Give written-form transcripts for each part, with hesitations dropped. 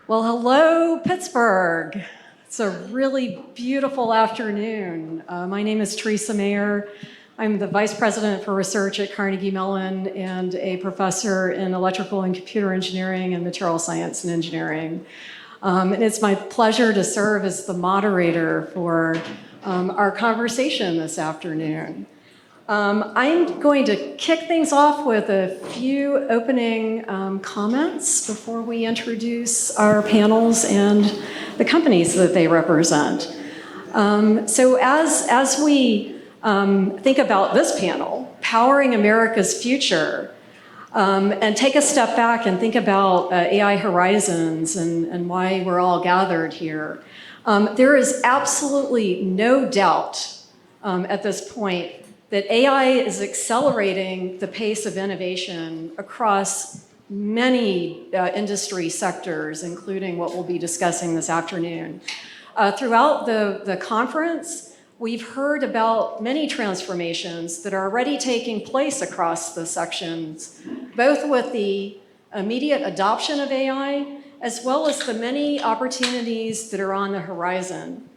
Well, hello, Pittsburgh. It's a really beautiful afternoon. My name is Teresa Mayer. I'm the Vice President for Research at Carnegie Mellon and a professor in electrical and computer engineering and material science and engineering. And it's my pleasure to serve as the moderator for our conversation this afternoon. I'm going to kick things off with a few opening comments before we introduce our panels and the companies that they represent. So as we think about this panel, Powering America's Future, and take a step back and think about AI Horizons and why we're all gathered here, there is absolutely no doubt at this point that AI is accelerating the pace of innovation across many industry sectors, including what we'll be discussing this afternoon. Throughout the conference, we've heard about many transformations that are already taking place across the sections, both with the immediate adoption of AI, as well as the many opportunities that are on the horizon.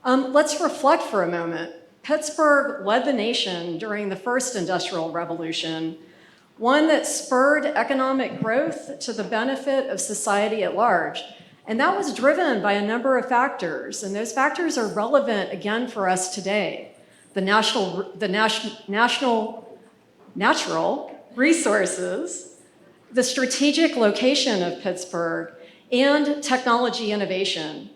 Let's reflect for a moment. Pittsburgh led the nation during the first industrial revolution, one that spurred economic growth to the benefit of society at large. And that was driven by a number of factors, and those factors are relevant again for us today. The natural resources, the strategic location of Pittsburgh, and technology innovation.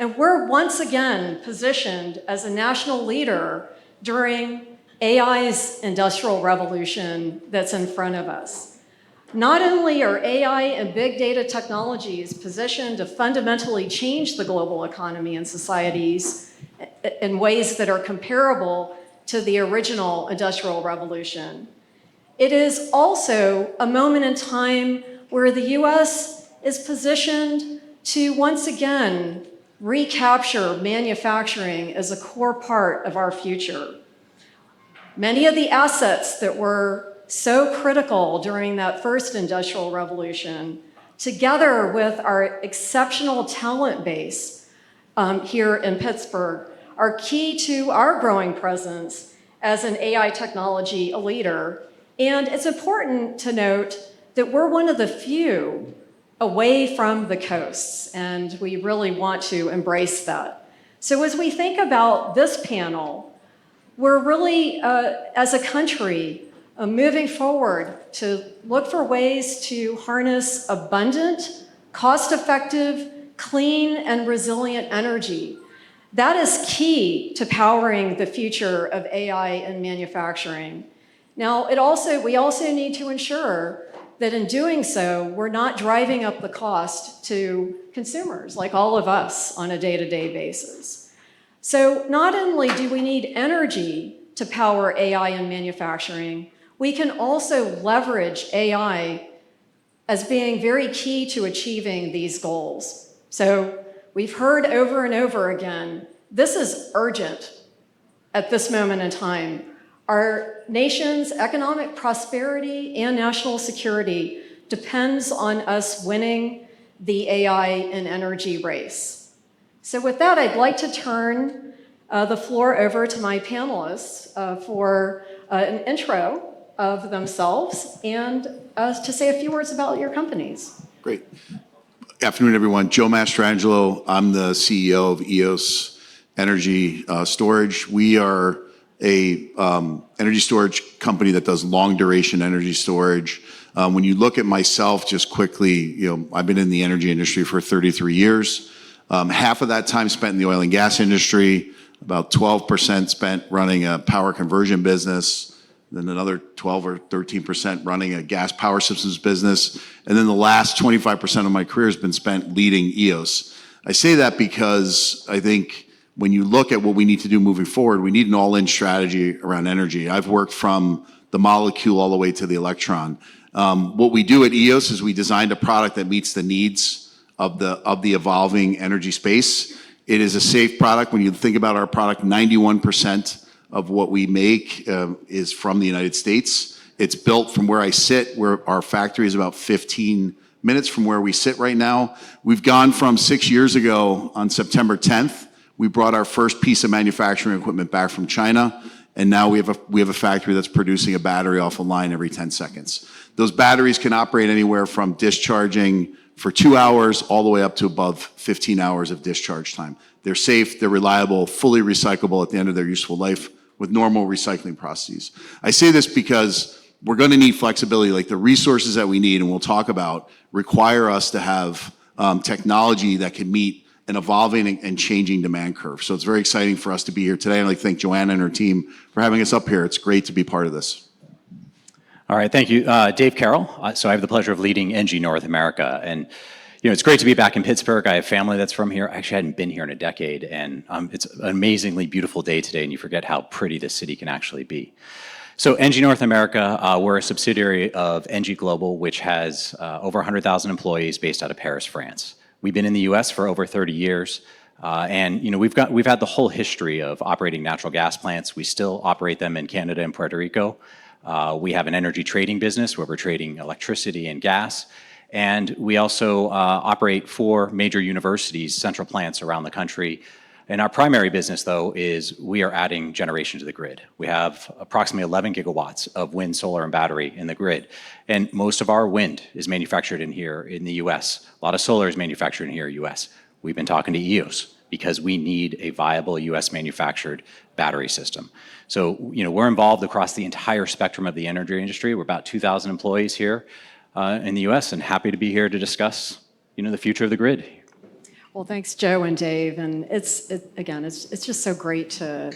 And we're once again positioned as a national leader during AI's industrial revolution that's in front of us. Not only are AI and big data technologies positioned to fundamentally change the global economy and societies in ways that are comparable to the original industrial revolution, it is also a moment in time where the US is positioned to once again recapture manufacturing as a core part of our future. Many of the assets that were so critical during that first industrial revolution, together with our exceptional talent base here in Pittsburgh, are key to our growing presence as an AI technology leader. And it's important to note that we're one of the few away from the coasts, and we really want to embrace that. So as we think about this panel, we're really, as a country, moving forward to look for ways to harness abundant, cost-effective, clean, and resilient energy. That is key to powering the future of AI and manufacturing. Now, we also need to ensure that in doing so, we're not driving up the cost to consumers, like all of us, on a day-to-day basis. So not only do we need energy to power AI and manufacturing, we can also leverage AI as being very key to achieving these goals. So we've heard over and over again, this is urgent at this moment in time. Our nation's economic prosperity and national security depends on us winning the AI and energy race. So with that, I'd like to turn the floor over to my panelists for an intro of themselves and to say a few words about your companies. Great. Afternoon, everyone. Joe Mastrangelo. I'm the CEO of EOS Energy Storage. We are a energy storage company that does long duration energy storage. When you look at myself, just quickly, I've been in the energy industry for 33 years. Half of that time spent in the oil and gas industry, about 12% spent running a power conversion business, then another 12 or 13% running a gas power systems business, and then the last 25% of my career has been spent leading EOS. I say that because I think when you look at what we need to do moving forward, we need an all-in strategy around energy. I've worked from the molecule all the way to the electron. What we do at EOS is we designed a product that meets the needs of the evolving energy space. It is a safe product. When you think about our product, 91% of what we make is from the United States. It's built from where I sit, where our factory is about 15 minutes from where we sit right now. We've gone from 6 years ago on September 10th, we brought our first piece of manufacturing equipment back from China, and now we have a factory that's producing a battery off a line every 10 seconds. Those batteries can operate anywhere from discharging for 2 hours all the way up to above 15 hours of discharge time. They're safe, they're reliable, fully recyclable at the end of their useful life with normal recycling processes. I say this because we're going to need flexibility, like the resources that we need and we'll talk about require us to have technology that can meet an evolving and changing demand curve. So it's very exciting for us to be here today. I'd like to thank Joanna and her team for having us up here. It's great to be part of this. All right, thank you. Dave Carroll. So I have the pleasure of leading NG North America. And it's great to be back in Pittsburgh. I have family that's from here. Actually, I hadn't been here in a decade. And it's an amazingly beautiful day today, and you forget how pretty this city can actually be. So NG North America, we're a subsidiary of NG Global, which has over 100,000 employees based out of Paris, France. We've been in the US for over 30 years. And we've had the whole history of operating natural gas plants. We still operate them in Canada and Puerto Rico. We have an energy trading business where we're trading electricity and gas. And we also operate 4 major universities, central plants around the country. And our primary business, though, is we are adding generation to the grid. We have approximately 11 gigawatts of wind, solar, and battery in the grid. And most of our wind is manufactured in here in the US. A lot of solar is manufactured in here in the US. We've been talking to EOS because we need a viable US manufactured battery system. So, we're involved across the entire spectrum of the energy industry. We're about 2,000 employees here in the US and happy to be here to discuss, the future of the grid. Well, thanks, Joe and Dave. And it's just so great to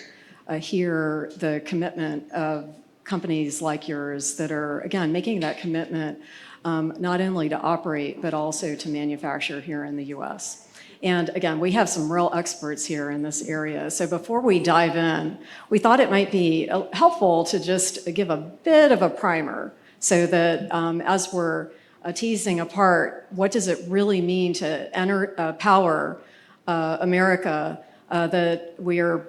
hear the commitment of companies like yours that are, again, making that commitment not only to operate, but also to manufacture here in the US. And again, we have some real experts here in this area. So before we dive in, we thought it might be helpful to just give a bit of a primer so that as we're teasing apart what does it really mean to power America, that we are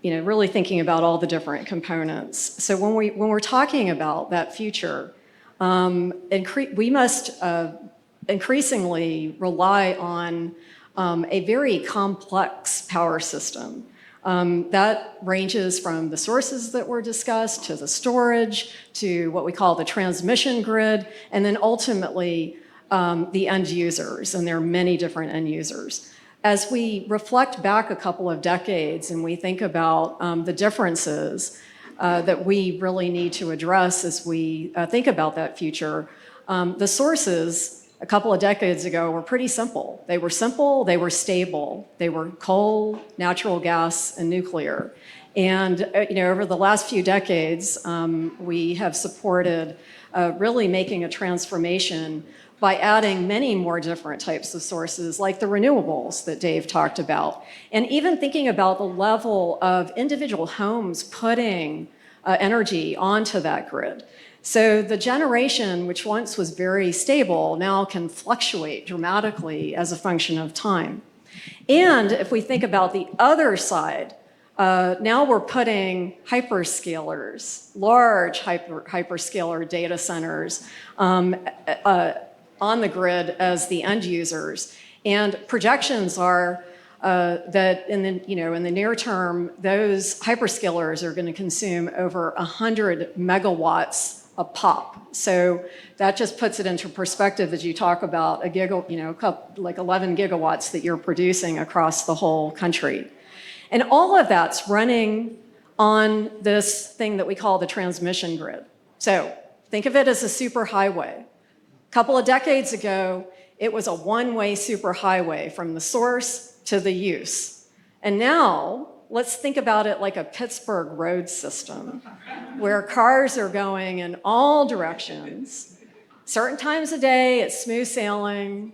really thinking about all the different components. So when we're talking about that future, we must increasingly rely on a very complex power system. That ranges from the sources that were discussed to the storage to what we call the transmission grid, and then ultimately the end users, and there are many different end users. As we reflect back a couple of decades and we think about the differences that we really need to address as we think about that future, the sources a couple of decades ago were pretty simple. They were simple, they were stable. They were coal, natural gas, and nuclear. And over the last few decades, we have supported really making a transformation by adding many more different types of sources, like the renewables that Dave talked about, and even thinking about the level of individual homes putting energy onto that grid. So the generation, which once was very stable, now can fluctuate dramatically as a function of time. And if we think about the other side, now we're putting hyperscalers, large hyperscaler data centers on the grid as the end users. And projections are that in the near term, those hyperscalers are going to consume over 100 megawatts a pop. So that just puts it into perspective as you talk about like 11 gigawatts that you're producing across the whole country. And all of that's running on this thing that we call the transmission grid. So think of it as a superhighway. A couple of decades ago, it was a one-way superhighway from the source to the use. And now, let's think about it like a Pittsburgh road system where cars are going in all directions. Certain times of day, it's smooth sailing.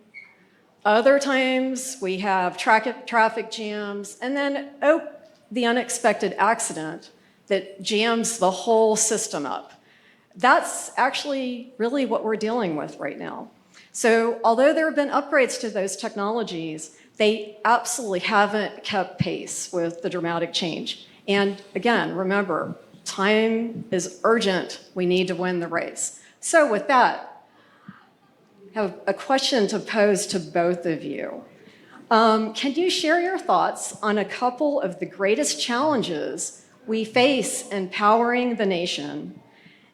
Other times, we have traffic jams. And then, the unexpected accident that jams the whole system up. That's actually really what we're dealing with right now. So although there have been upgrades to those technologies, they absolutely haven't kept pace with the dramatic change. And again, remember, time is urgent. We need to win the race. So with that, have a question to pose to both of you. Can you share your thoughts on a couple of the greatest challenges we face in powering the nation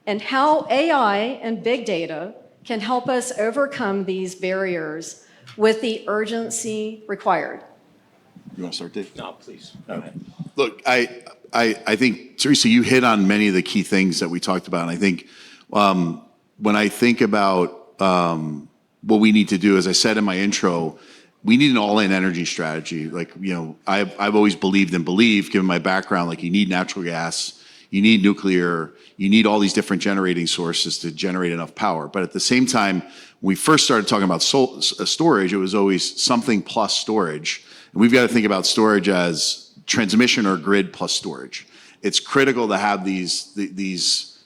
and how AI and big data can help us overcome these barriers with the urgency required? You want to start, Dave? No, please. Go ahead. Look, I think, Teresa, you hit on many of the key things that we talked about. And I think when I think about what we need to do, as I said in my intro, we need an all-in energy strategy. Like, I've always believed and believe, given my background, like you need natural gas, you need nuclear, you need all these different generating sources to generate enough power. But at the same time, when we first started talking about storage, it was always something plus storage. And we've got to think about storage as transmission or grid plus storage. It's critical to have these,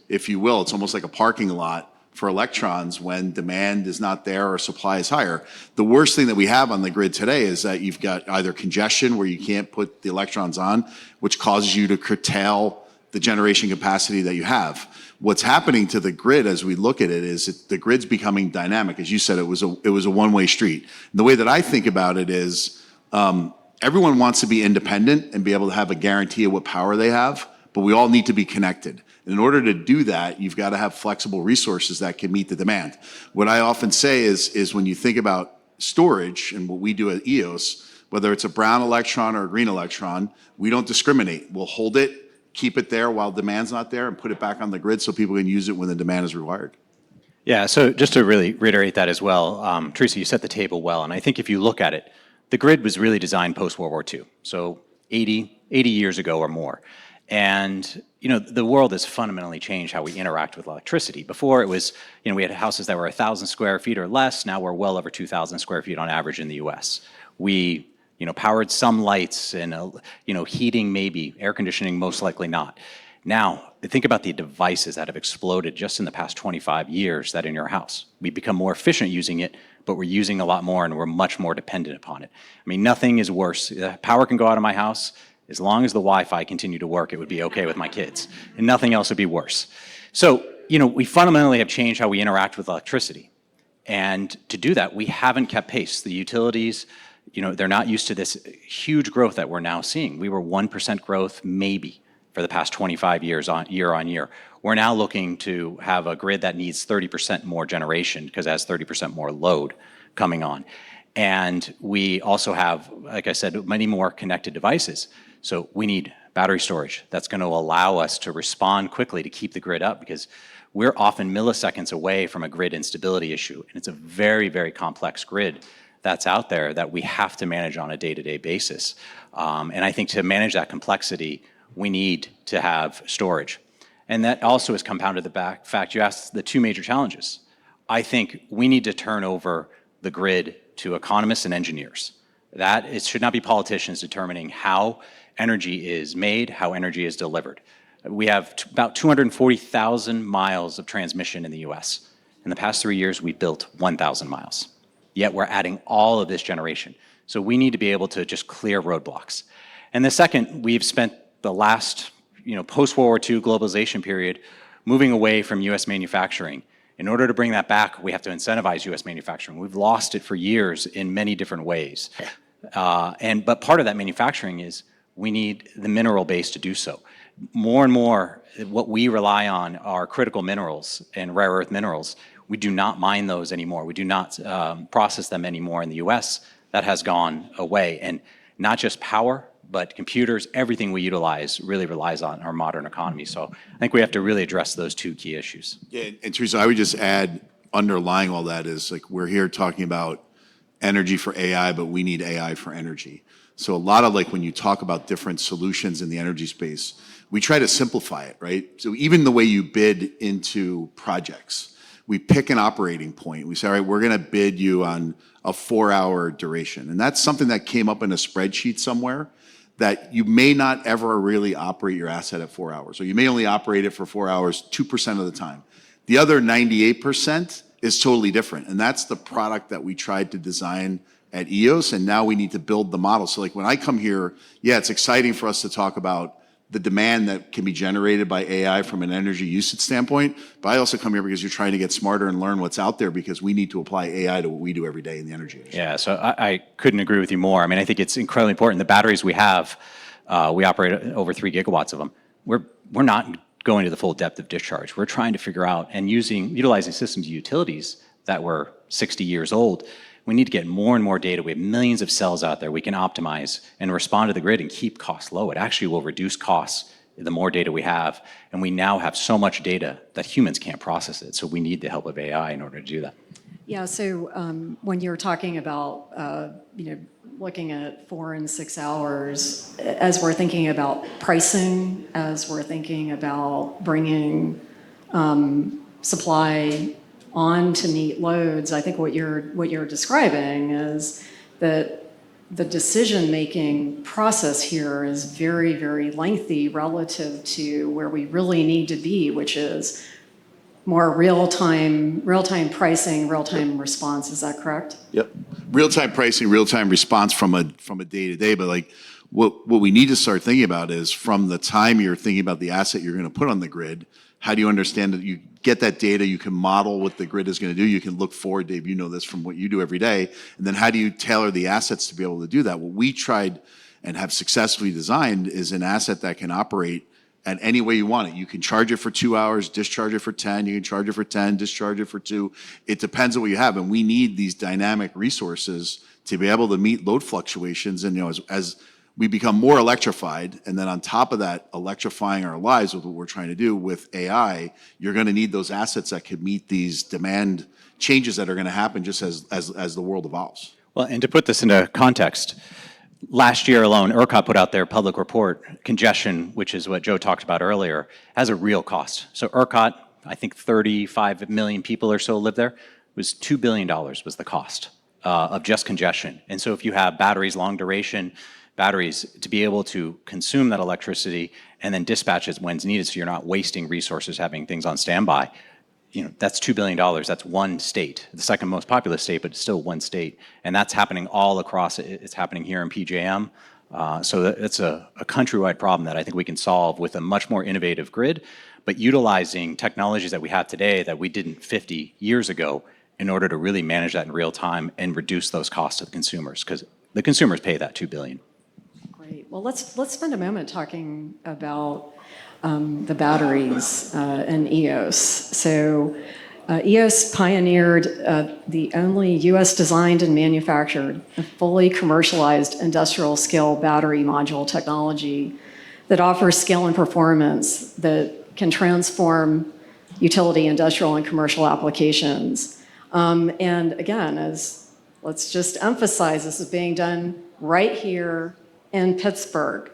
if you will, it's almost like a parking lot for electrons when demand is not there or supply is higher. The worst thing that we have on the grid today is that you've got either congestion where you can't put the electrons on, which causes you to curtail the generation capacity that you have. What's happening to the grid as we look at it is the grid's becoming dynamic. As you said, it was a one-way street. And the way that I think about it is everyone wants to be independent and be able to have a guarantee of what power they have, but we all need to be connected. And in order to do that, you've got to have flexible resources that can meet the demand. What I often say is when you think about storage and what we do at EOS, whether it's a brown electron or a green electron, we don't discriminate. We'll hold it, keep it there while demand's not there, and put it back on the grid so people can use it when the demand is required. Yeah, so just to really reiterate that as well, Teresa, you set the table well, and I think if you look at it, the grid was really designed post-World War II, so 80 years ago or more. And the world has fundamentally changed how we interact with electricity. Before it was, we had houses that were 1,000 square feet or less. Now we're well over 2,000 square feet on average in the U.S. We, powered some lights and, heating maybe, air conditioning most likely not. Now, think about the devices that have exploded just in the past 25 years that are in your house. We've become more efficient using it, but we're using a lot more and we're much more dependent upon it. I mean, nothing is worse. Power can go out of my house. As long as the Wi-Fi continued to work, it would be okay with my kids. And nothing else would be worse. So, we fundamentally have changed how we interact with electricity. And to do that, we haven't kept pace. The utilities, they're not used to this huge growth that we're now seeing. We were 1% growth maybe for the past 25 years year on year. We're now looking to have a grid that needs 30% more generation because it has 30% more load coming on. And we also have, like I said, many more connected devices. So we need battery storage that's going to allow us to respond quickly to keep the grid up because we're often milliseconds away from a grid instability issue. And it's a very, very complex grid that's out there that we have to manage on a day-to-day basis. And I think to manage that complexity, we need to have storage. And that also is compounded the fact you asked the two major challenges. I think we need to turn over the grid to economists and engineers. That it should not be politicians determining how energy is made, how energy is delivered. We have about 240,000 miles of transmission in the US. In the past 3 years, we built 1,000 miles. Yet we're adding all of this generation. So we need to be able to just clear roadblocks. And the second, we've spent the last, post-World War II globalization period moving away from US manufacturing. In order to bring that back, we have to incentivize US manufacturing. We've lost it for years in many different ways. But part of that manufacturing is we need the mineral base to do so. More and more, what we rely on are critical minerals and rare earth minerals. We do not mine those anymore. We do not process them anymore in the US. That has gone away. And not just power, but computers, everything we utilize really relies on our modern economy. So I think we have to really address those two key issues. Yeah, and Teresa, I would just add, underlying all that is like we're here talking about energy for AI, but we need AI for energy. So a lot of like when you talk about different solutions in the energy space, we try to simplify it, right? So even the way you bid into projects, we pick an operating point. We say, all right, we're going to bid you on a 4-hour duration. And that's something that came up in a spreadsheet somewhere that you may not ever really operate your asset at 4 hours, or you may only operate it for 4 hours 2% of the time. The other 98% is totally different. And that's the product that we tried to design at EOS, and now we need to build the model. So like when I come here, yeah, it's exciting for us to talk about the demand that can be generated by AI from an energy usage standpoint, but I also come here because you're trying to get smarter and learn what's out there because we need to apply AI to what we do every day in the energy industry. Yeah, so I couldn't agree with you more. I mean, I think it's incredibly important. The batteries we have, we operate over 3 gigawatts of them. We're not going to the full depth of discharge. We're trying to figure out and utilizing systems and utilities that were 60 years old. We need to get more and more data. We have millions of cells out there we can optimize and respond to the grid and keep costs low. It actually will reduce costs the more data we have. And we now have so much data that humans can't process it. So we need the help of AI in order to do that. Yeah, so when you're talking about, looking at 4 and 6 hours, as we're thinking about pricing, as we're thinking about bringing supply on to meet loads, I think what you're describing is that the decision-making process here is very, very lengthy relative to where we really need to be, which is more real-time pricing, real-time response. Is that correct? Yep. Real-time pricing, real-time response from a day-to-day, but like what we need to start thinking about is from the time you're thinking about the asset you're going to put on the grid, how do you understand that you get that data, you can model what the grid is going to do, you can look forward, Dave, you know this from what you do every day, and then how do you tailor the assets to be able to do that? What we tried and have successfully designed is an asset that can operate at any way you want it. You can charge it for 2 hours, discharge it for 10, you can charge it for 10, discharge it for 2. It depends on what you have, and we need these dynamic resources to be able to meet load fluctuations. And as we become more electrified, and then on top of that, electrifying our lives with what we're trying to do with AI, you're going to need those assets that could meet these demand changes that are going to happen just as the world evolves. Well, and to put this into context, last year alone, ERCOT put out their public report, congestion, which is what Joe talked about earlier, has a real cost. So ERCOT, I think 35 million people or so live there, was $2 billion was the cost of just congestion. And so if you have batteries, long duration batteries, to be able to consume that electricity and then dispatch it when it's needed so you're not wasting resources having things on standby, that's $2 billion. That's one state, the second most populous state, but it's still one state. And that's happening all across. It's happening here in PJM. So it's a countrywide problem that I think we can solve with a much more innovative grid, but utilizing technologies that we have today that we didn't 50 years ago in order to really manage that in real time and reduce those costs to the consumers, because the consumers pay that $2 billion. Great. Well, let's spend a moment talking about the batteries and EOS. So EOS pioneered the only US designed and manufactured a fully commercialized industrial scale battery module technology that offers scale and performance that can transform utility, industrial, and commercial applications. And again, let's just emphasize, this is being done right here in Pittsburgh.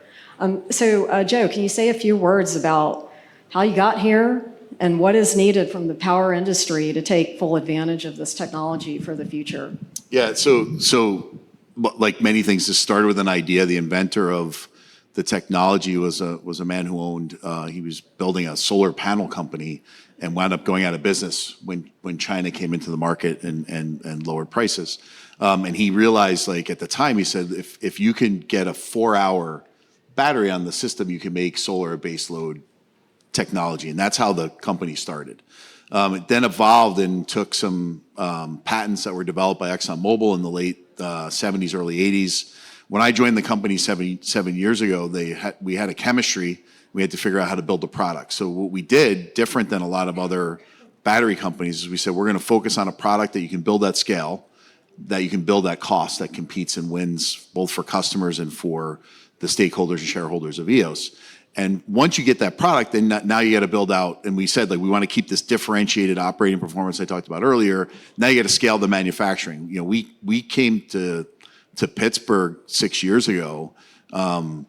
So Joe, can you say a few words about how you got here and what is needed from the power industry to take full advantage of this technology for the future? Yeah, so like many things, this started with an idea. The inventor of the technology was a man who owned, he was building a solar panel company and wound up going out of business when China came into the market and lowered prices. And he realized, like at the time, he said, if you can get a 4-hour battery on the system, you can make solar a base load technology. And that's how the company started. It then evolved and took some patents that were developed by ExxonMobil in the late 70s, early 80s. When I joined the company 7 years ago, we had a chemistry. We had to figure out how to build a product. So what we did, different than a lot of other battery companies, is we said, we're going to focus on a product that you can build at scale, that you can build at cost, that competes and wins both for customers and for the stakeholders and shareholders of EOS. And once you get that product, then now you got to build out, and we said, like, we want to keep this differentiated operating performance I talked about earlier. Now you got to scale the manufacturing. We came to Pittsburgh 6 years ago, and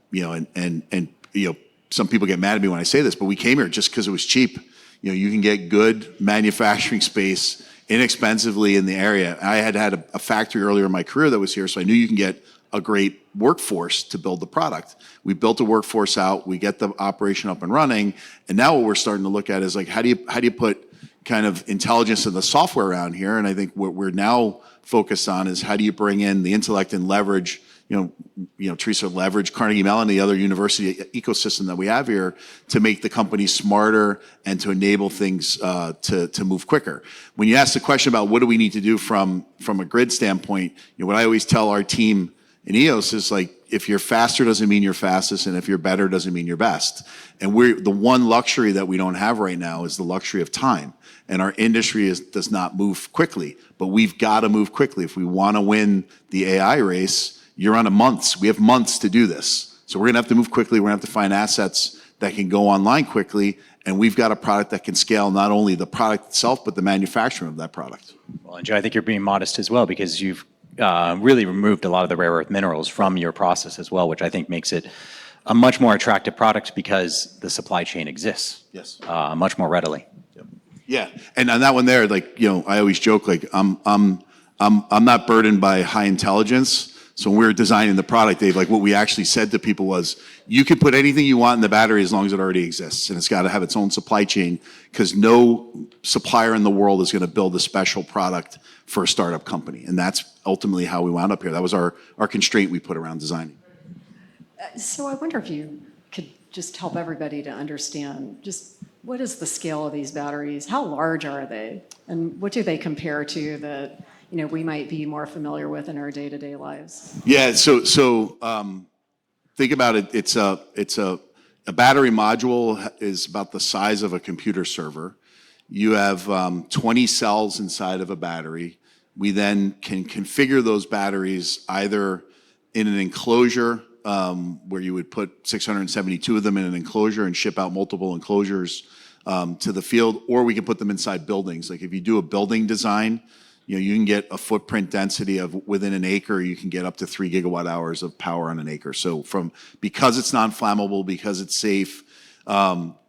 some people get mad at me when I say this, but we came here just because it was cheap. You can get good manufacturing space inexpensively in the area. I had a factory earlier in my career that was here, so I knew you can get a great workforce to build the product. We built a workforce out, we get the operation up and running, and now what we're starting to look at is like, how do you put kind of intelligence in the software around here? And I think what we're now focused on is how do you bring in the intellect and leverage Teresa, leverage Carnegie Mellon, the other university ecosystem that we have here, to make the company smarter and to enable things to move quicker. When you ask the question about what do we need to do from a grid standpoint, what I always tell our team in EOS is like, if you're faster doesn't mean you're fastest, and if you're better doesn't mean you're best. And the one luxury that we don't have right now is the luxury of time. And our industry does not move quickly, but we've got to move quickly. If we want to win the AI race, you're on months. We have months to do this. So we're going to have to move quickly. We're going to have to find assets that can go online quickly. And we've got a product that can scale not only the product itself, but the manufacturing of that product. Well, and Joe, I think you're being modest as well, because you've really removed a lot of the rare earth minerals from your process as well, which I think makes it a much more attractive product because the supply chain exists. Yes. Much more readily. Yeah, and on that one there, like, I always joke, like, I'm not burdened by high intelligence. So when we were designing the product, Dave, like what we actually said to people was, you can put anything you want in the battery as long as it already exists, and it's got to have its own supply chain, because no supplier in the world is going to build a special product for a startup company, and that's ultimately how we wound up here. That was our constraint we put around designing. So I wonder if you could just help everybody to understand just what is the scale of these batteries? How large are they? And what do they compare to that we might be more familiar with in our day-to-day lives? Yeah, so think about it. It's a battery module is about the size of a computer server. You have 20 cells inside of a battery. We then can configure those batteries either in an enclosure, where you would put 672 of them in an enclosure and ship out multiple enclosures to the field, or we can put them inside buildings. Like if you do a building design, you can get a footprint density of within an acre, you can get up to 3 gigawatt hours of power on an acre. So because it's non-flammable, because it's safe,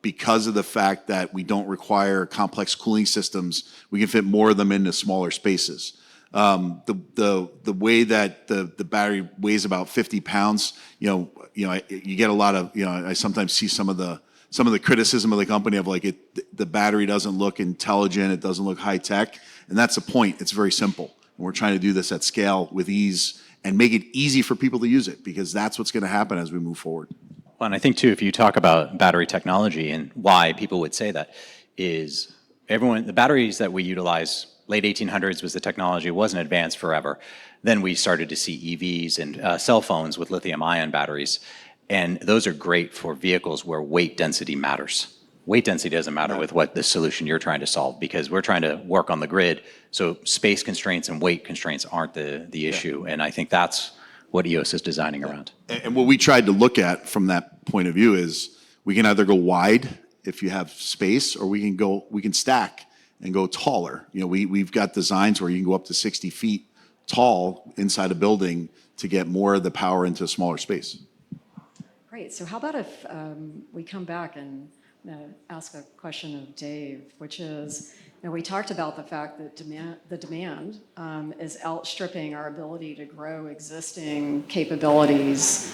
because of the fact that we don't require complex cooling systems, we can fit more of them into smaller spaces. The way that the battery weighs about 50 pounds, you get a lot of, I sometimes see some of the criticism of the company of like the battery doesn't look intelligent, it doesn't look high tech, and that's the point. It's very simple. And we're trying to do this at scale with ease and make it easy for people to use it, because that's what's going to happen as we move forward. Well, and I think too, if you talk about battery technology and why people would say that, is the batteries that we utilize, late 1800s was the technology, it wasn't advanced forever. Then we started to see EVs and cell phones with lithium-ion batteries. And those are great for vehicles where weight density matters. Weight density doesn't matter with what the solution you're trying to solve, because we're trying to work on the grid. So space constraints and weight constraints aren't the issue. And I think that's what EOS is designing around. And what we tried to look at from that point of view is we can either go wide if you have space, or we can stack and go taller. We've got designs where you can go up to 60 feet tall inside a building to get more of the power into a smaller space. Great. So how about if we come back and ask a question of Dave, which is, we talked about the fact that the demand is outstripping our ability to grow existing capabilities,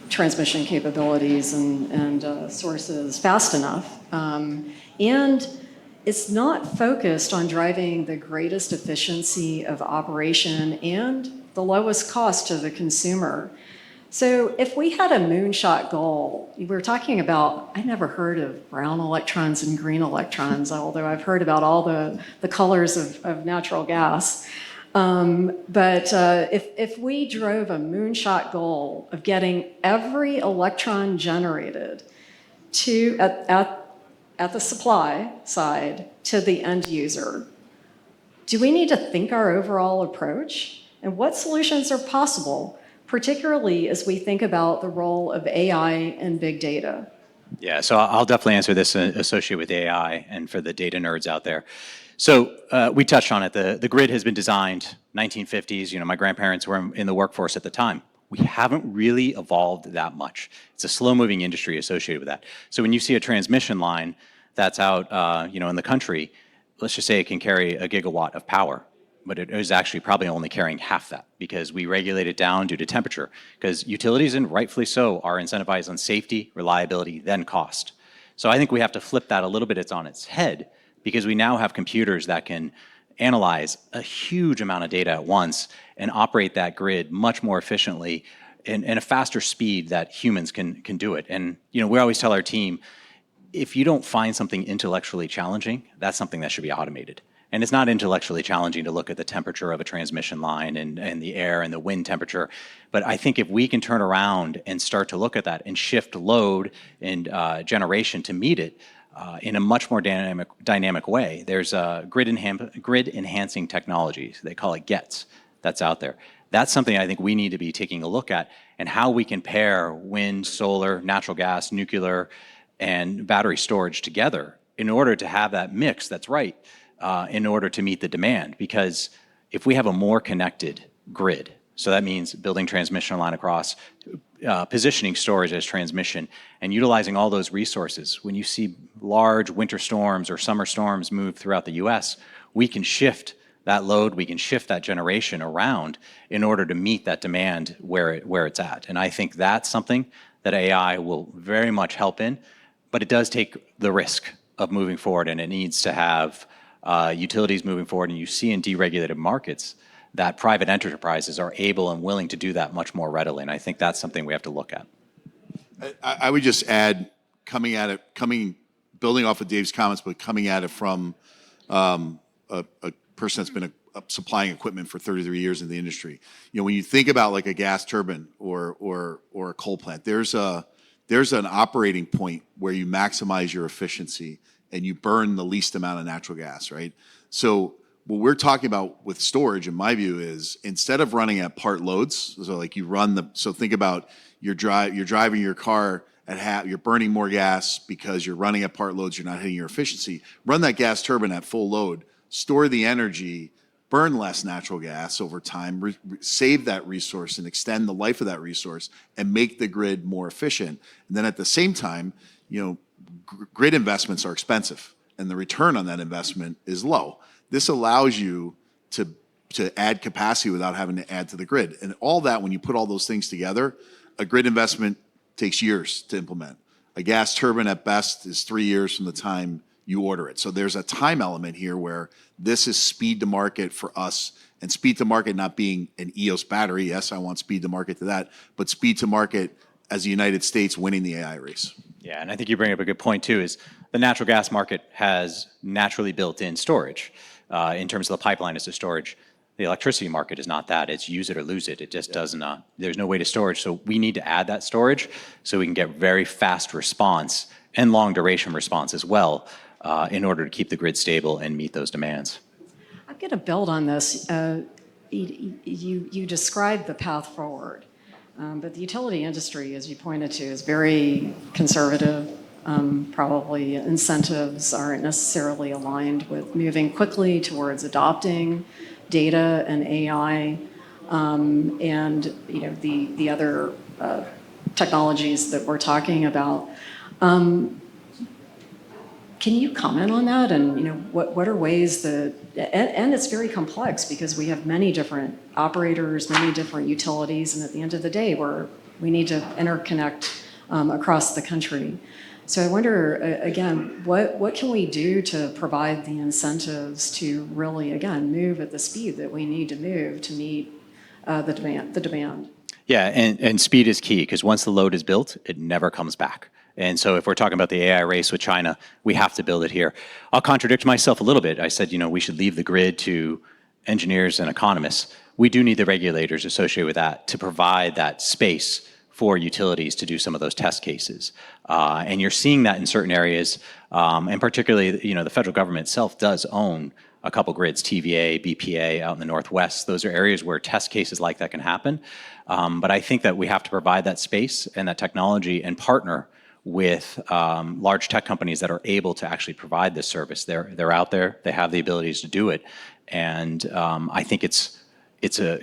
transmission capabilities and sources fast enough. And it's not focused on driving the greatest efficiency of operation and the lowest cost to the consumer. So if we had a moonshot goal, we were talking about, I never heard of brown electrons and green electrons, although I've heard about all the colors of natural gas. But if we drove a moonshot goal of getting every electron generated at the supply side to the end user, do we need to think our overall approach? And what solutions are possible, particularly as we think about the role of AI and big data? Yeah, so I'll definitely answer this associated with AI and for the data nerds out there. So we touched on it. The grid has been designed 1950s. My grandparents were in the workforce at the time. We haven't really evolved that much. It's a slow-moving industry associated with that. So when you see a transmission line that's out, in the country, let's just say it can carry a gigawatt of power, but it is actually probably only carrying half that, because we regulate it down due to temperature. Because utilities, and rightfully so, are incentivized on safety, reliability, then cost. So I think we have to flip that a little bit. It's on its head, because we now have computers that can analyze a huge amount of data at once and operate that grid much more efficiently and a faster speed that humans can do it. And we always tell our team, if you don't find something intellectually challenging, that's something that should be automated. And it's not intellectually challenging to look at the temperature of a transmission line and the air and the wind temperature. But I think if we can turn around and start to look at that and shift load and generation to meet it in a much more dynamic way, there's grid enhancing technologies, they call it GETS, that's out there. That's something I think we need to be taking a look at, and how we can pair wind, solar, natural gas, nuclear, and battery storage together in order to have that mix that's right in order to meet the demand. Because if we have a more connected grid, so that means building transmission line across, positioning storage as transmission, and utilizing all those resources. When you see large winter storms or summer storms move throughout the US, we can shift that load, we can shift that generation around in order to meet that demand where it's at. And I think that's something that AI will very much help in, but it does take the risk of moving forward, and it needs to have utilities moving forward. And you see in deregulated markets that private enterprises are able and willing to do that much more readily. And I think that's something we have to look at. I would just add, building off of Dave's comments, but coming at it from a person that's been supplying equipment for 33 years in the industry. When you think about like a gas turbine or a coal plant, there's an operating point where you maximize your efficiency and you burn the least amount of natural gas, right? So what we're talking about with storage, in my view, is instead of running at part loads, so like think about you're driving your car at half, you're burning more gas because you're running at part loads, you're not hitting your efficiency. Run that gas turbine at full load, store the energy, burn less natural gas over time, save that resource and extend the life of that resource, and make the grid more efficient. And then at the same time, grid investments are expensive, and the return on that investment is low. This allows you to add capacity without having to add to the grid. And all that, when you put all those things together, a grid investment takes years to implement. A gas turbine at best is 3 years from the time you order it. So there's a time element here where this is speed to market for us, and speed to market not being an EOS battery. Yes, I want speed to market to that, but speed to market as the United States winning the AI race. Yeah, and I think you bring up a good point too, is the natural gas market has naturally built in storage in terms of the pipeline as to storage. The electricity market is not that. It's use it or lose it. It just doesn't, there's no way to storage. So we need to add that storage so we can get very fast response and long duration response as well in order to keep the grid stable and meet those demands. I'm going to build on this. You described the path forward, but the utility industry, as you pointed to, is very conservative. Probably incentives aren't necessarily aligned with moving quickly towards adopting data and AI, and the other technologies that we're talking about. Can you comment on that? And what are ways that, and it's very complex because we have many different operators, many different utilities, and at the end of the day, we need to interconnect across the country. So I wonder, again, what can we do to provide the incentives to really, again, move at the speed that we need to move to meet the demand? Yeah, and speed is key, because once the load is built, it never comes back. And so if we're talking about the AI race with China, we have to build it here. I'll contradict myself a little bit. I said, we should leave the grid to engineers and economists. We do need the regulators associated with that to provide that space for utilities to do some of those test cases. And you're seeing that in certain areas, and particularly, the federal government itself does own a couple grids, TVA, BPA out in the Northwest. Those are areas where test cases like that can happen. But I think that we have to provide that space and that technology and partner with large tech companies that are able to actually provide this service. They're out there, they have the abilities to do it. And I think it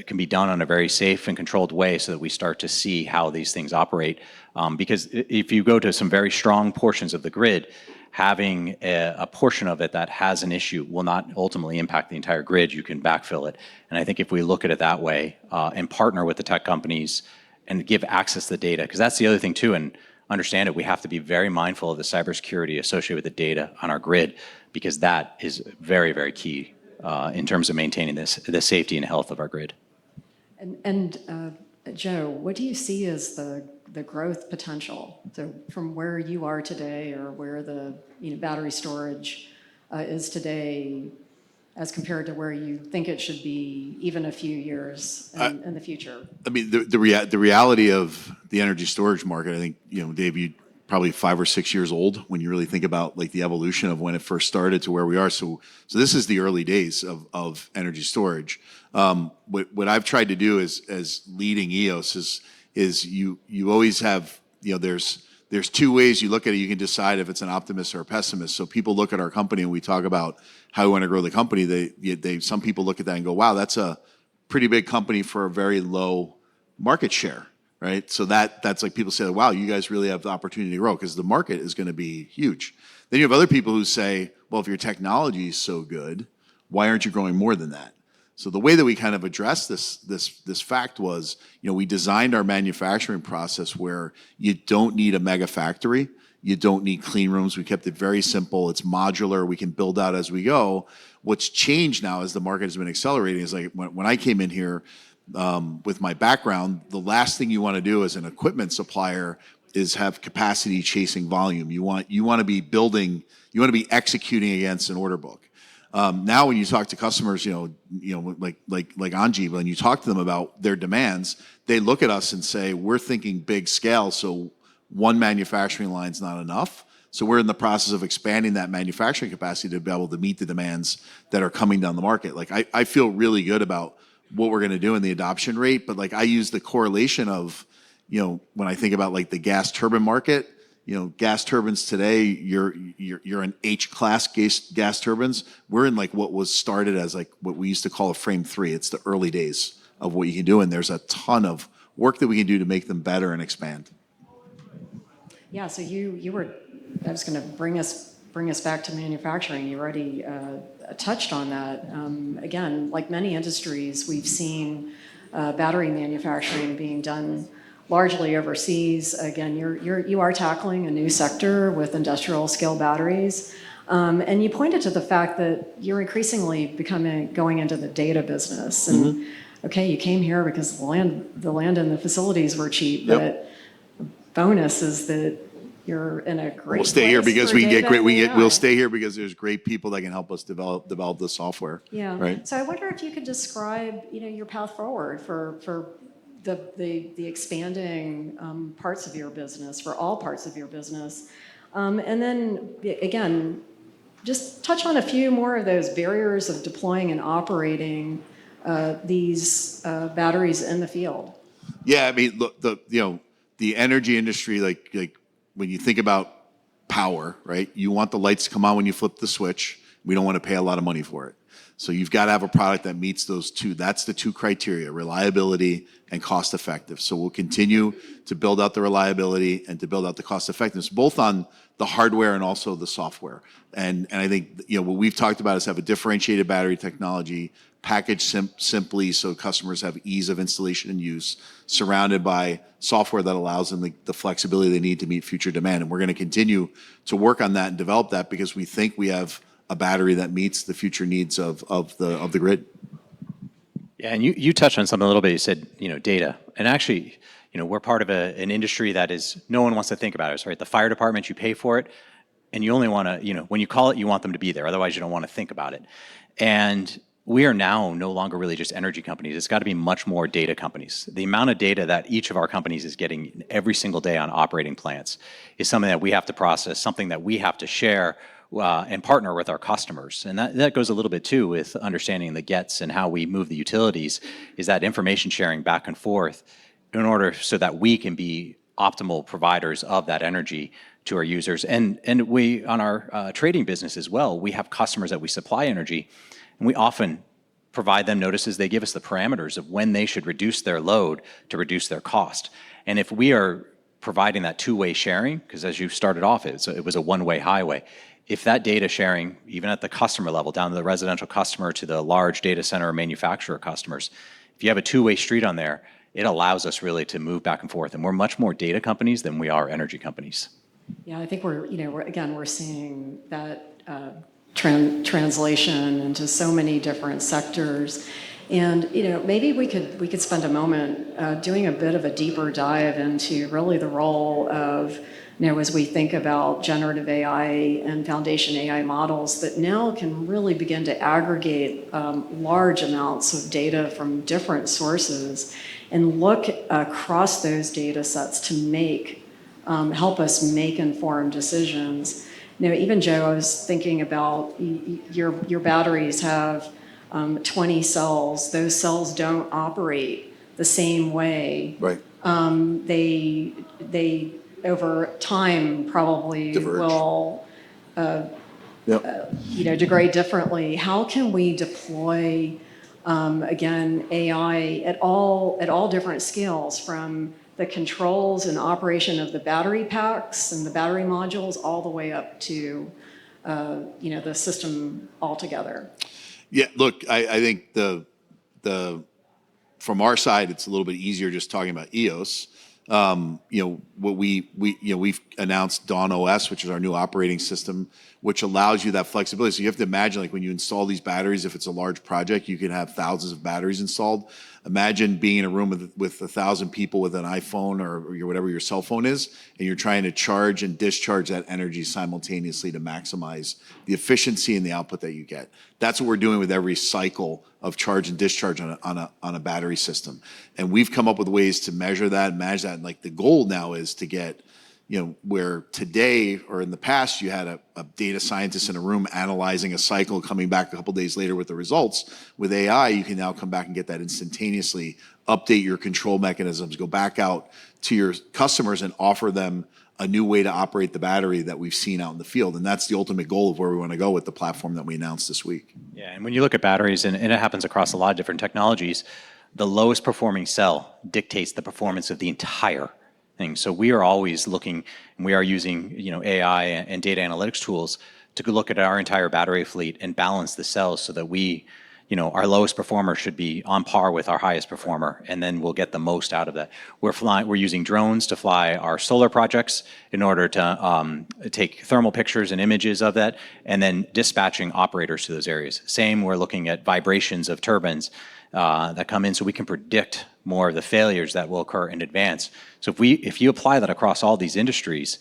can be done in a very safe and controlled way so that we start to see how these things operate. Because if you go to some very strong portions of the grid, having a portion of it that has an issue will not ultimately impact the entire grid. You can backfill it. And I think if we look at it that way and partner with the tech companies and give access to the data, because that's the other thing too, and understand it, we have to be very mindful of the cybersecurity associated with the data on our grid, because that is very, very key in terms of maintaining the safety and health of our grid. And Joe, what do you see as the growth potential? So from where you are today, or where the battery storage is today, as compared to where you think it should be even a few years in the future? I mean, the reality of the energy storage market, I think, Dave, you probably 5 or 6 years old when you really think about like the evolution of when it first started to where we are. So this is the early days of energy storage. What I've tried to do as leading EOS is you always have, there's two ways you look at it. You can decide if it's an optimist or a pessimist. So people look at our company and we talk about how we want to grow the company. Some people look at that and go, wow, that's a pretty big company for a very low market share, right? So that's like people say, wow, you guys really have the opportunity to grow because the market is going to be huge. Then you have other people who say, well, if your technology is so good, why aren't you growing more than that? So the way that we kind of addressed this fact was, we designed our manufacturing process where you don't need a mega factory. You don't need clean rooms. We kept it very simple. It's modular. We can build out as we go. What's changed now as the market has been accelerating is like when I came in here with my background, the last thing you want to do as an equipment supplier is have capacity chasing volume. You want to be building, you want to be executing against an order book. Now, when you talk to customers, like Anji, when you talk to them about their demands, they look at us and say, we're thinking big scale, so one manufacturing line's not enough. So we're in the process of expanding that manufacturing capacity to be able to meet the demands that are coming down the market. Like I feel really good about what we're going to do in the adoption rate, but like I use the correlation of, when I think about like the gas turbine market. Gas turbines today, you're in H-class gas turbines. We're in like what was started as like what we used to call a frame 3. It's the early days of what you can do, and there's a ton of work that we can do to make them better and expand. Yeah, so I was going to bring us back to manufacturing. You already touched on that. Again, like many industries, we've seen battery manufacturing being done largely overseas. Again, you are tackling a new sector with industrial scale batteries. And you pointed to the fact that you're increasingly going into the data business. And okay, you came here because the land and the facilities were cheap, but the bonus is that you're in a great We'll stay here because we get great. AI. We'll stay here because there's great people that can help us develop the software. Yeah. Right. So I wonder if you could describe, your path forward for the expanding parts of your business, for all parts of your business. And then, again, just touch on a few more of those barriers of deploying and operating these batteries in the field. Yeah, I mean, look, the energy industry, like when you think about power, right? You want the lights to come on when you flip the switch. We don't want to pay a lot of money for it. So you've got to have a product that meets those two. That's the two criteria: reliability and cost effective. So we'll continue to build out the reliability and to build out the cost effectiveness, both on the hardware and also the software. And I think what we've talked about is have a differentiated battery technology, packaged simply so customers have ease of installation and use, surrounded by software that allows them the flexibility they need to meet future demand. And we're going to continue to work on that and develop that because we think we have a battery that meets the future needs of the grid. Yeah, and you touched on something a little bit. You said, data. And actually, we're part of an industry that is, no one wants to think about it, right? The fire department, you pay for it, and you only want to, when you call it, you want them to be there. Otherwise, you don't want to think about it. And we are now no longer really just energy companies. It's got to be much more data companies. The amount of data that each of our companies is getting every single day on operating plants is something that we have to process, something that we have to share and partner with our customers. And that goes a little bit too with understanding the gets and how we move the utilities, is that information sharing back and forth in order so that we can be optimal providers of that energy to our users. And we, on our trading business as well, we have customers that we supply energy, and we often provide them notices. They give us the parameters of when they should reduce their load to reduce their cost. And if we are providing that two-way sharing, because as you started off, it was a one-way highway. If that data sharing, even at the customer level, down to the residential customer to the large data center or manufacturer customers, if you have a two-way street on there, it allows us really to move back and forth. And we're much more data companies than we are energy companies. Yeah, I think we're seeing that translation into so many different sectors. And maybe we could spend a moment doing a bit of a deeper dive into really the role of, as we think about generative AI and foundation AI models that now can really begin to aggregate large amounts of data from different sources and look across those data sets to help us make informed decisions. Even Joe, I was thinking about your batteries have 20 cells. Those cells don't operate the same way. Right. They over time probably Diverge. will Yep. degrade differently. How can we deploy again AI at all different scales, from the controls and operation of the battery packs and the battery modules all the way up to the system altogether? Yeah, look, I think the from our side, it's a little bit easier just talking about EOS. What we've announced Dawn OS, which is our new operating system, which allows you that flexibility. So you have to imagine, like, when you install these batteries, if it's a large project, you can have thousands of batteries installed. Imagine being in a room with 1,000 people with an iPhone or whatever your cell phone is, and you're trying to charge and discharge that energy simultaneously to maximize the efficiency and the output that you get. That's what we're doing with every cycle of charge and discharge on a battery system. And we've come up with ways to measure that and manage that. And like, the goal now is to get, where today or in the past you had a data scientist in a room analyzing a cycle, coming back a couple days later with the results. With AI, you can now come back and get that instantaneously, update your control mechanisms, go back out to your customers and offer them a new way to operate the battery that we've seen out in the field. And that's the ultimate goal of where we want to go with the platform that we announced this week. Yeah, and when you look at batteries, and it happens across a lot of different technologies, the lowest performing cell dictates the performance of the entire thing. So we are always looking, and we are using AI and data analytics tools to look at our entire battery fleet and balance the cells so that our lowest performer should be on par with our highest performer, and then we'll get the most out of that. We're using drones to fly our solar projects in order to take thermal pictures and images of that, and then dispatching operators to those areas. Same, we're looking at vibrations of turbines that come in, so we can predict more of the failures that will occur in advance. So if you apply that across all these industries,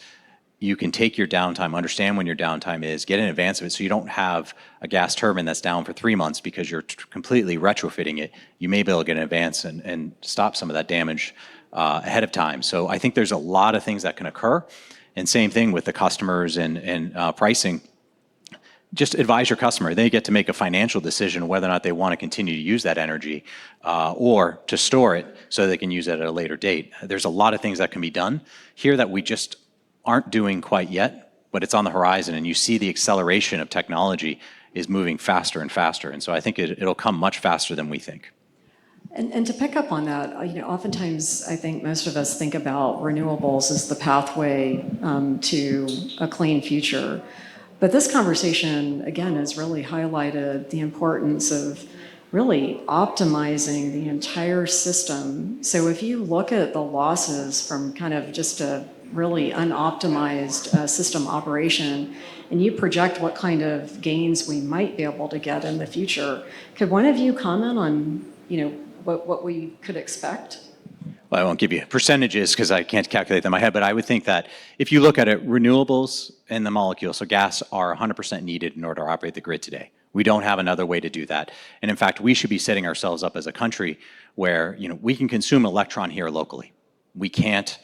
you can take your downtime, understand when your downtime is, get in advance of it, so you don't have a gas turbine that's down for 3 months because you're completely retrofitting it. You may be able to get in advance and stop some of that damage ahead of time. So I think there's a lot of things that can occur. And same thing with the customers and pricing. Just advise your customer. They get to make a financial decision whether or not they want to continue to use that energy or to store it so they can use it at a later date. There's a lot of things that can be done here that we just aren't doing quite yet, but it's on the horizon, and you see the acceleration of technology is moving faster and faster. And so I think it'll come much faster than we think. And to pick up on that, oftentimes I think most of us think about renewables as the pathway to a clean future. But this conversation, again, has really highlighted the importance of really optimizing the entire system. So if you look at the losses from kind of just a really unoptimized system operation, and you project what kind of gains we might be able to get in the future, could one of you comment on, what we could expect? Well, I won't give you percentages because I can't calculate them in my head, but I would think that if you look at it, renewables and the molecules, so gas, are 100% needed in order to operate the grid today. We don't have another way to do that. And in fact, we should be setting ourselves up as a country where we can consume electron here locally. We can't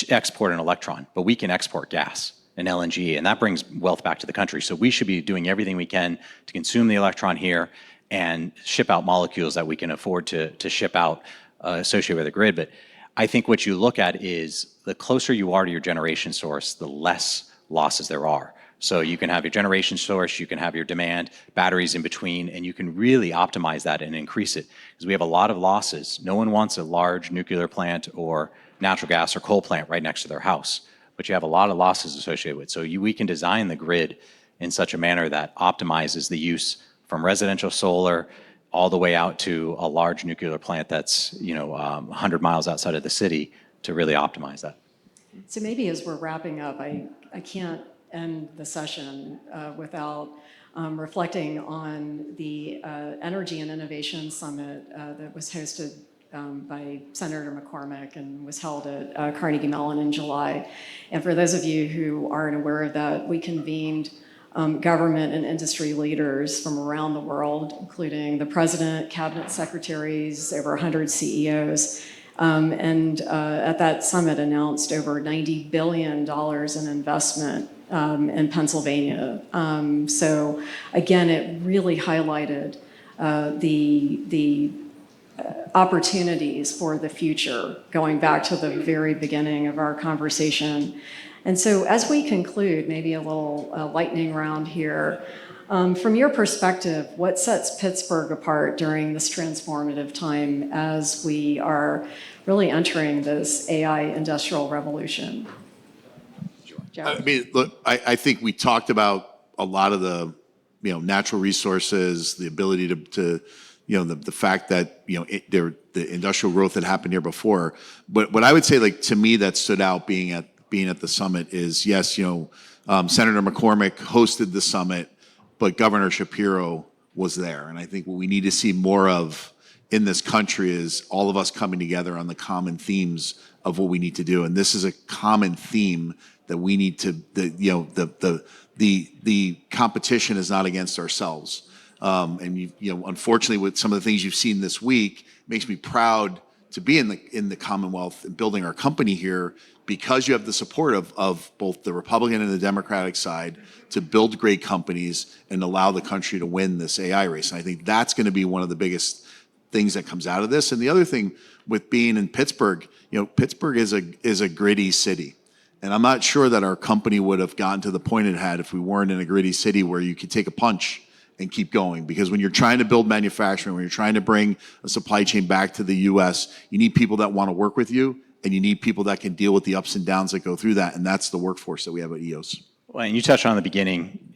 export an electron, but we can export gas and LNG, and that brings wealth back to the country. So we should be doing everything we can to consume the electron here and ship out molecules that we can afford to ship out associated with the grid. But I think what you look at is the closer you are to your generation source, the less losses there are. So you can have your generation source, you can have your demand, batteries in between, and you can really optimize that and increase it. Because we have a lot of losses. No one wants a large nuclear plant or natural gas or coal plant right next to their house, but you have a lot of losses associated with it. So we can design the grid in such a manner that optimizes the use from residential solar all the way out to a large nuclear plant that's 100 miles outside of the city to really optimize that. So maybe as we're wrapping up, I can't end the session without reflecting on the Energy and Innovation Summit that was hosted by Senator McCormick and was held at Carnegie Mellon in July. And for those of you who aren't aware of that, we convened government and industry leaders from around the world, including the president, cabinet secretaries, over 100 CEOs, and at that summit announced over $90 billion in investment in Pennsylvania. So again, it really highlighted the opportunities for the future, going back to the very beginning of our conversation. And so as we conclude, maybe a little lightning round here, from your perspective, what sets Pittsburgh apart during this transformative time as we are really entering this AI industrial revolution? Joe? I mean, look, I think we talked about a lot of the, natural resources, the ability to the fact that, the industrial growth that happened here before. But what I would say, like, to me, that stood out being at the summit is, yes, Senator McCormick hosted the summit, but Governor Shapiro was there. And I think what we need to see more of in this country is all of us coming together on the common themes of what we need to do. And this is a common theme that we need to, the competition is not against ourselves. And unfortunately, with some of the things you've seen this week, it makes me proud to be in the Commonwealth and building our company here, because you have the support of both the Republican and the Democratic side to build great companies and allow the country to win this AI race. And I think that's going to be one of the biggest things that comes out of this. And the other thing with being in Pittsburgh, Pittsburgh is a gritty city. And I'm not sure that our company would have gotten to the point it had if we weren't in a gritty city where you could take a punch and keep going. Because when you're trying to build manufacturing, when you're trying to bring a supply chain back to the US, you need people that want to work with you, and you need people that can deal with the ups and downs that go through that. And that's the workforce that we have at EOS. Well, and you touched on the beginning,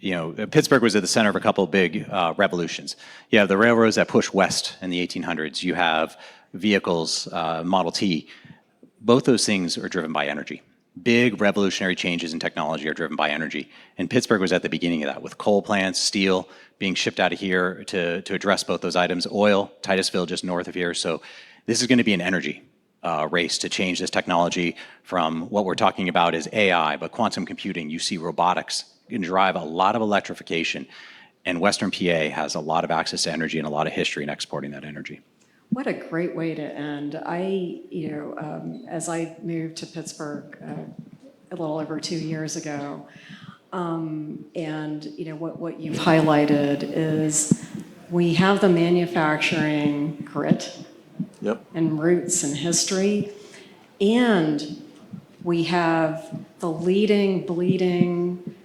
Pittsburgh was at the center of a couple of big revolutions. You have the railroads that pushed west in the 1800s. You have vehicles, Model T. Both those things are driven by energy. Big revolutionary changes in technology are driven by energy. And Pittsburgh was at the beginning of that, with coal plants, steel being shipped out of here to address both those items. Oil, Titusville just north of here. So this is going to be an energy race to change this technology from what we're talking about is AI, but quantum computing. You see robotics can drive a lot of electrification. And Western PA has a lot of access to energy and a lot of history in exporting that energy. What a great way to end. As I moved to Pittsburgh a little over 2 years ago, what you've highlighted is we have the manufacturing grit. Yep. And roots and history, and we have the leading, bleeding,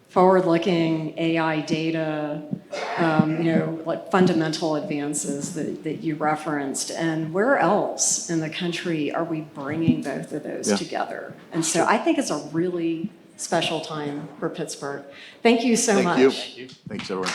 forward-looking AI data, like fundamental advances that you referenced. And where else in the country are we bringing both of those together? And so I think it's a really special time for Pittsburgh. Thank you so much. Thank you. Thanks, everyone.